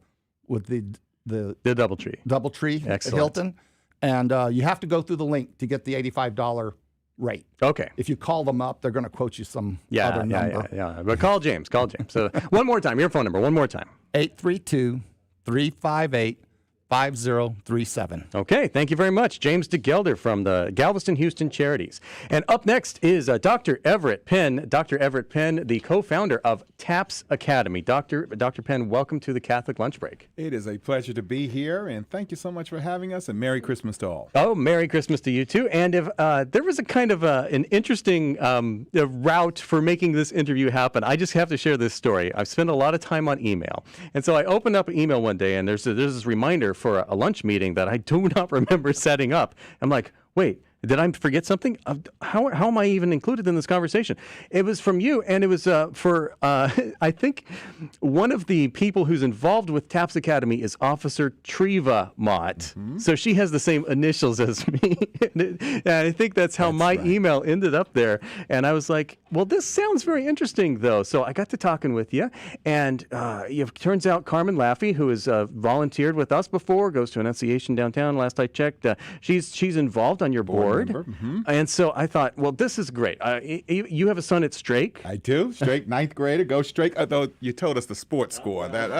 DoubleTree Hilton. And you have to go through the link to get the $85 rate. Okay. If you call them up, they're going to quote you some other number. Yeah. But call James. So one more time, your phone number, one more time. 832-358-5037. Okay, thank you very much. James DeGelder from the Galveston Houston Charities. And up next is Dr. Everett Penn. Dr. Everett Penn, the co-founder of TAPS Academy. Dr. Penn, welcome to the Catholic Lunch Break. It is a pleasure to be here, and thank you so much for having us, and Merry Christmas to all. Oh, Merry Christmas to you, too. And if there was a kind of an interesting route for making this interview happen, I just have to share this story. I've spent a lot of time on email. And so I opened up an email one day, and there's this reminder for a lunch meeting that I do not remember setting up. I'm like, wait, did I forget something? How am I even included in this conversation? It was from you, and it was for, I think, one of the people who's involved with TAPS Academy is Officer Treva Mott. Mm-hmm. So she has the same initials as me. And I think that's how my email ended up there. And I was like, well, this sounds very interesting, though. So I got to talking with you, and it turns out Carmen Laffey, who has volunteered with us before, goes to Annunciation downtown, last I checked, she's involved on your board. Mm-hmm. And so I thought, well, this is great. You have a son at Strake? I do. Strake, ninth grader. Go Strake. Although you told us the sports score. Man.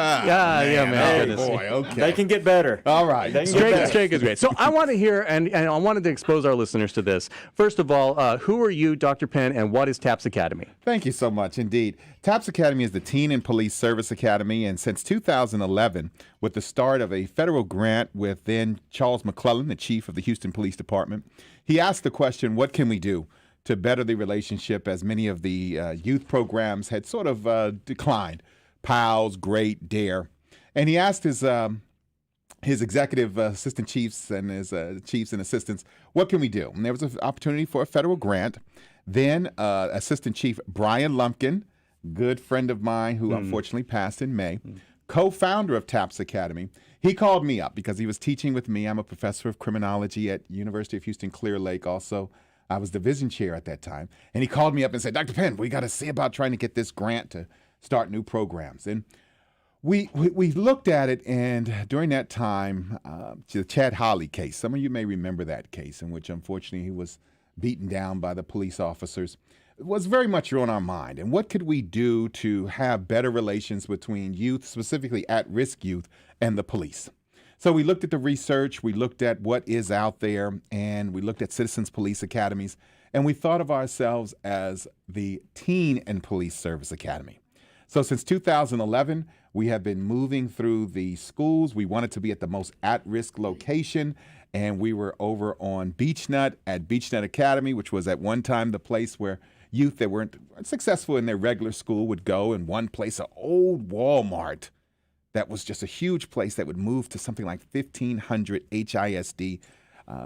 Boy, okay. They can get better. All right. Strake is great. So I want to hear, and I wanted to expose our listeners to this. First of all, who are you, Dr. Penn, and what is TAPS Academy? Thank you so much indeed. TAPS Academy is the Teen and Police Service Academy, and since 2011, with the start of a federal grant with then Charles McClellan, the chief of the Houston Police Department, he asked the question, what can we do to better the relationship, as many of the youth programs had sort of declined? PALS, GREAT, DARE. And he asked his executive assistant chiefs and his chiefs and assistants, what can we do? And there was an opportunity for a federal grant. Then Assistant Chief Brian Lumpkin, good friend of mine who unfortunately passed in May, co-founder of TAPS Academy, he called me up because he was teaching with me. I'm a professor of criminology at University of Houston Clear Lake. Also, I was division chair at that time. And he called me up and said, Dr. Penn, we got to see about trying to get this grant to start new programs. And we looked at it, and during that time, the Chad Holly case, some of you may remember that case in which unfortunately he was beaten down by the police officers, was very much on our mind. And what could we do to have better relations between youth, specifically at-risk youth, and the police? So we looked at the research, we looked at what is out there, and we looked at citizens police academies, and we thought of ourselves as the Teen and Police Service Academy. So since 2011, we have been moving through the schools. We wanted to be at the most at-risk location, and we were over on Beechnut at Beechnut Academy, which was at one time the place where youth that weren't successful in their regular school would go. In one place, an old Walmart that was just a huge place that would move to something like 1,500 HISD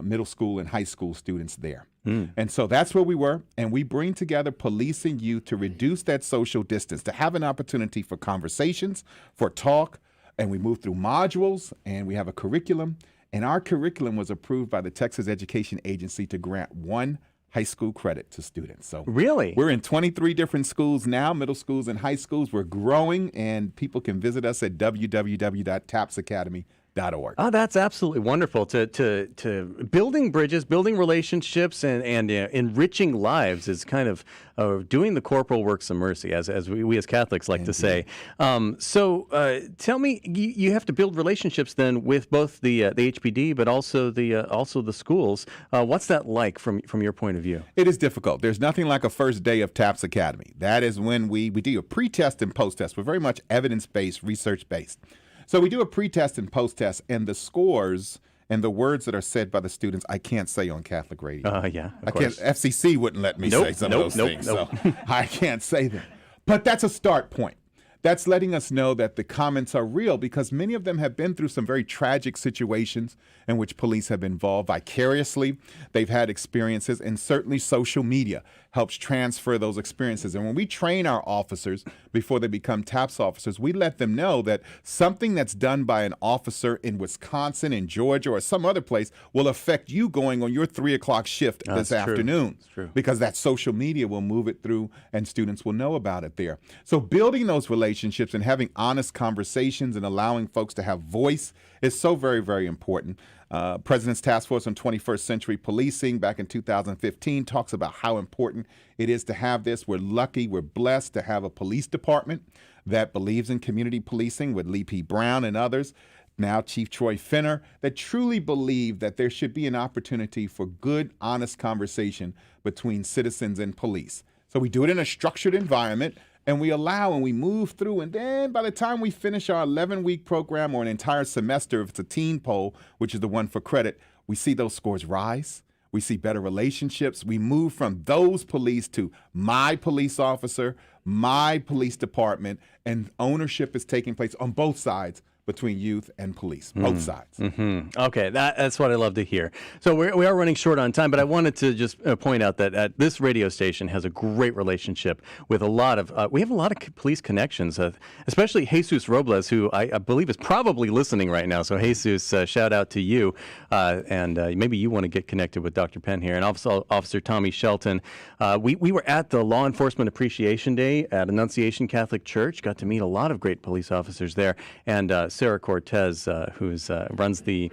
middle school and high school students there. And so that's where we were, and we bring together police and youth to reduce that social distance, to have an opportunity for conversations, for talk, and we move through modules, and we have a curriculum, And our curriculum was approved by the Texas Education Agency to grant 1 high school credit to students. So really, we're in 23 different schools now, middle schools and high schools. We're growing, and people can visit us at www.tapsacademy.org. Oh, that's absolutely wonderful. To building bridges, building relationships, and enriching lives is kind of doing the corporal works of mercy, as we as Catholics like to say. So tell me, you have to build relationships then with both the HPD, but also the schools. What's that like from your point of view? It is difficult. There's nothing like a first day of TAPS Academy. That is when we do a pre-test and post-test. We're very much evidence-based, research-based. So we do a pre-test and post-test, and the scores and the words that are said by the students, I can't say on Catholic radio. Yeah, of course. FCC wouldn't let me say some of those things, so I can't say them. But that's a start point. That's letting us know that the comments are real, because many of them have been through some very tragic situations in which police have been involved vicariously. They've had experiences, and certainly social media helps transfer those experiences. And when we train our officers before they become TAPS officers, we let them know that something that's done by an officer in Wisconsin, in Georgia, or some other place will affect you going on your 3 o'clock shift this afternoon. That's true. Because that social media will move it through, and students will know about it there. So building those relationships and having honest conversations and allowing folks to have voice is so very, very important. President's Task Force on 21st Century Policing back in 2015 talks about how important it is to have this. We're lucky, we're blessed to have a police department that believes in community policing with Lee P. Brown and others, now Chief Troy Finner, that truly believe that there should be an opportunity for good, honest conversation between citizens and police. So we do it in a structured environment, and we allow and we move through. And then by the time we finish our 11-week program or an entire semester, if it's a teen poll, which is the one for credit, we see those scores rise. We see better relationships. We move from those police to my police officer, my police department, and ownership is taking place on both sides between youth and police, both sides. Okay, that's what I love to hear. So we are running short on time, but I wanted to just point out that this radio station has a great relationship with a lot of, we have a lot of police connections, especially Jesus Robles, who I believe is probably listening right now. So Jesus, shout out to you, and maybe you want to get connected with Dr. Penn here, and also Officer Tommy Shelton. We were at the Law Enforcement Appreciation Day at Annunciation Catholic Church, got to meet a lot of great police officers there, and Sarah Cortez, who runs the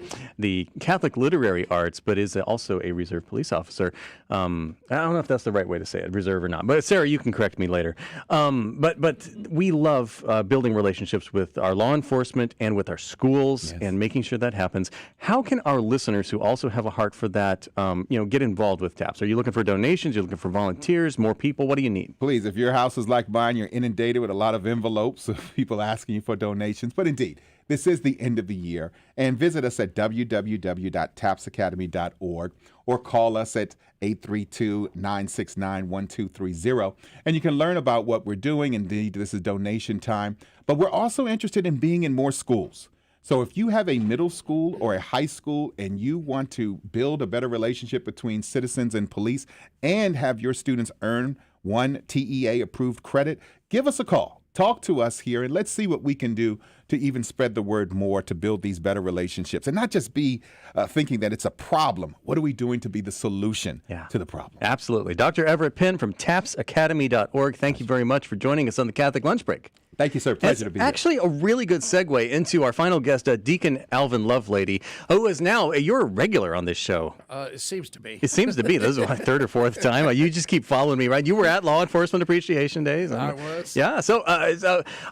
Catholic Literary Arts, but is also a reserve police officer. I don't know if that's the right way to say it, reserve or not. But Sarah, you can correct me later. But we love building relationships with our law enforcement and with our schools, and making sure that happens. How can our listeners who also have a heart for that, get involved with TAPS? Are you looking for donations? You're looking for volunteers, more people? What do you need? Please, if your house is like mine, you're inundated with a lot of envelopes of people asking you for donations. But indeed, this is the end of the year, and visit us at www.tapsacademy.org or call us at 832-969-1230, and you can learn about what we're doing. Indeed, this is donation time, but we're also interested in being in more schools. So if you have a middle school or a high school and you want to build a better relationship between citizens and police and have your students earn 1 TEA-approved credit, give us a call. Talk to us here, and let's see what we can do to even spread the word more to build these better relationships and not just be thinking that it's a problem. What are we doing to be the solution to the problem? Absolutely. Dr. Everett Penn from tapsacademy.org, thank you very much for joining us on the Catholic Lunch Break. Thank you, sir. Pleasure to be here. Actually, a really good segue into our final guest, Deacon Alvin Lovelady, who is now, you're a regular on this show. It seems to be. It seems to be. This is my third or fourth time. You just keep following me, right? You were at Law Enforcement Appreciation Days. I was. Yeah, so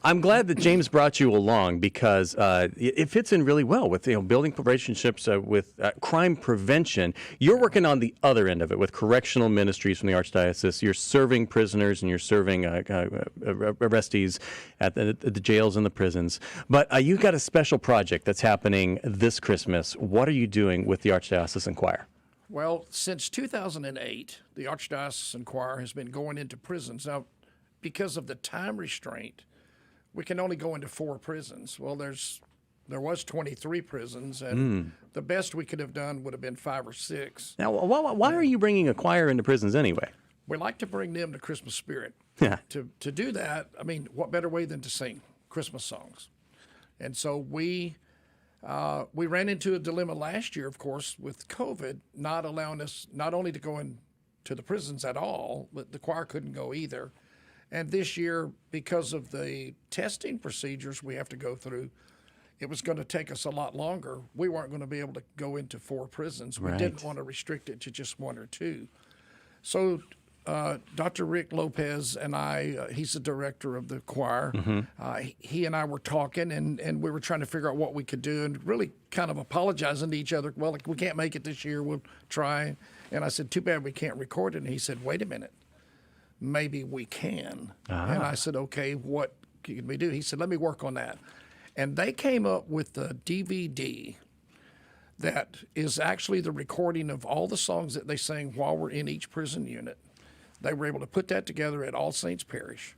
I'm glad that James brought you along, because it fits in really well with building relationships with crime prevention. You're working on the other end of it with correctional ministries from the Archdiocese. You're serving prisoners and you're serving arrestees at the jails and the prisons. But you got a special project that's happening this Christmas. What are you doing with the Archdiocesan Choir? Well, since 2008, the Archdiocesan Choir has been going into prisons. Now, because of the time restraint, we can only go into 4 prisons. Well, there was 23 prisons, and the best we could have done would have been 5 or 6. Now, why are you bringing a choir into prisons anyway? We like to bring them to Christmas spirit. Yeah. To do that, I mean, what better way than to sing Christmas songs? And so we We ran into a dilemma last year, of course, with COVID, not allowing us not only to go into the prisons at all, but the choir couldn't go either. And this year, because of the testing procedures we have to go through, it was going to take us a lot longer. We weren't going to be able to go into 4 prisons. We didn't want to restrict it to just 1 or 2. So Dr. Rick Lopez and I, he's the director of the choir, he and I were talking, and we were trying to figure out what we could do and really kind of apologizing to each other. Well, we can't make it this year. We'll try. And I said, too bad we can't record it. And he said, wait a minute. Maybe we can. And I said, okay, what can we do? He said, let me work on that. And they came up with the DVD that is actually the recording of all the songs that they sang while we're in each prison unit. They were able to put that together at All Saints Parish,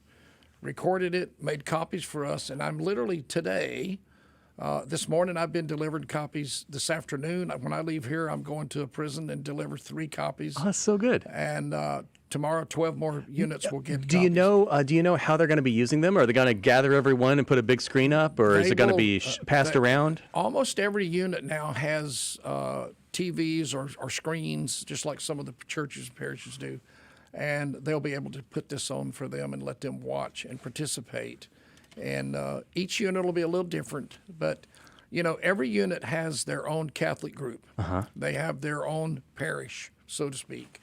recorded it, made copies for us, and I'm literally today, this morning I've been delivered copies. This afternoon, when I leave here, I'm going to a prison and deliver 3 copies. Oh, that's so good. And tomorrow, 12 more units will get Do you know how they're going to be using them? Are they going to gather everyone and put a big screen up, or is it going to be passed around? Almost every unit now has TVs or screens, just like some of the churches and parishes do. And they'll be able to put this on for them and let them watch and participate. And each unit will be a little different, but every unit has their own Catholic group. They have their own parish, so to speak.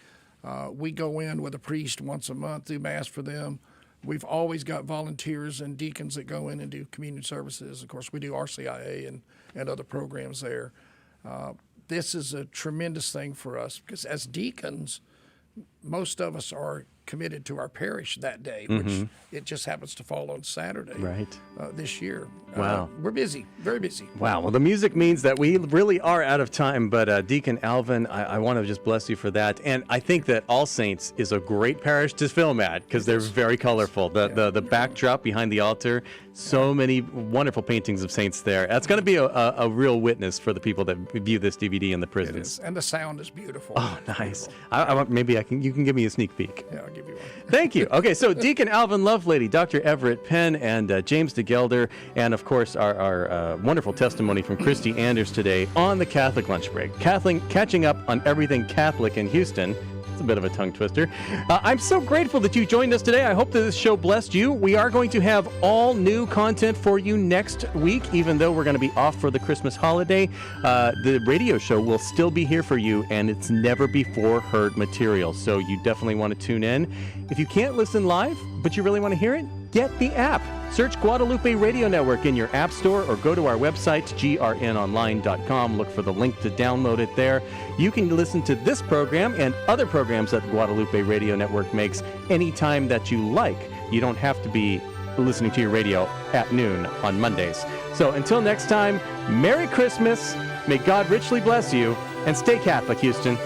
We go in with a priest once a month, do Mass for them. We've always got volunteers and deacons that go in and do communion services. Of course, we do RCIA and other programs there. This is a tremendous thing for us because as deacons, most of us are committed to our parish that day, which it just happens to fall on Saturday this year. Wow. We're busy, very busy. Wow. Well, the music means that we really are out of time, but Deacon Alvin, I want to just bless you for that. And I think that All Saints is a great parish to film at because they're very colorful. The backdrop behind the altar, so many wonderful paintings of saints there. That's going to be a real witness for the people that view this DVD in the prisons. It is. And the sound is beautiful. Oh, nice. Maybe you can give me a sneak peek. Yeah, I'll give you one. Thank you. Okay, so Deacon Alvin Lovelady, Dr. Everett Penn, and James DeGelder, and of course our wonderful testimony from Christy Anders today on the Catholic Lunch Break. Catching up on everything Catholic in Houston. It's a bit of a tongue twister. I'm so grateful that you joined us today. I hope that this show blessed you. We are going to have all new content for you next week, even though we're going to be off for the Christmas holiday. The radio show will still be here for you, and it's never before heard material. So you definitely want to tune in. If you can't listen live, but you really want to hear it, get the app. Search Guadalupe Radio Network in your app store or go to our website, grnonline.com. Look for the link to download it there. You can listen to this program and other programs that Guadalupe Radio Network makes anytime that you like. You don't have to be listening to your radio at noon on Mondays. So until next time, Merry Christmas. May God richly bless you, and stay Catholic, Houston.